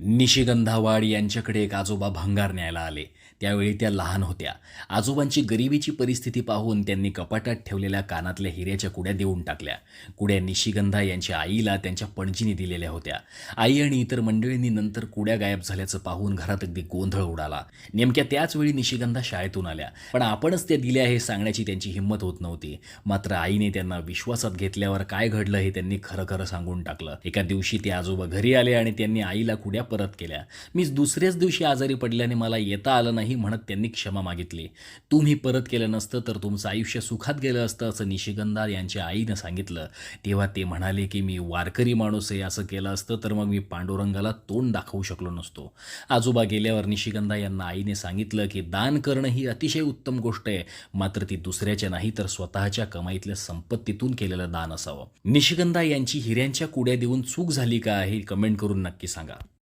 निशिगंधावाड यांच्याकडे एक आजोबा भंगार न्यायला आले. त्यावेळी त्या लहान होत्या. आजोबांची गरिबीची परिस्थिती पाहून त्यांनी कपाटात ठेवलेल्या कानातल्या हिऱ्याच्या कुड्या देऊन टाकल्या. कुड्या निशिगंधा यांच्या आईला त्यांच्या पणजीने दिलेल्या होत्या. आई आणि इतर मंडळींनी नंतर कुड्या गायब झाल्याचं पाहून घरात अगदी गोंधळ उडाला. नेमक्या त्याच वेळी निशिगंधा शाळेतून आल्या, पण आपणच त्या दिल्या हे सांगण्याची त्यांची हिंमत होत नव्हती. मात्र आईने त्यांना विश्वासात घेतल्यावर काय घडलं हे त्यांनी खरं खरं सांगून टाकलं. एका दिवशी ते आजोबा घरी आले आणि त्यांनी आईला कुड्या परत केल्या. मी दुसऱ्याच दिवशी आजारी पडल्याने मला येता आलं नाही म्हणत त्यांनी क्षमा मागितली. तुम्ही परत केलं नसतं तर तुमचं आयुष्य सुखात गेलं असतं असं निशिगंधा यांच्या आईनं सांगितलं. तेव्हा ते म्हणाले की मी वारकरी माणूस आहे, असं केलं असतं तर मग मी पांडुरंगाला तोंड दाखवू शकलो नसतो. आजोबा गेल्यावर निशिगंधा यांना आईने सांगितलं की दान करणं ही अतिशय उत्तम गोष्ट आहे, मात्र ती दुसऱ्याच्या नाही तर स्वतःच्या कमाईतल्या संपत्तीतून केलेलं दान असावं. निशिगंधा यांची हिऱ्यांच्या कुड्या देऊन चूक झाली का हे कमेंट करून नक्की सांगा.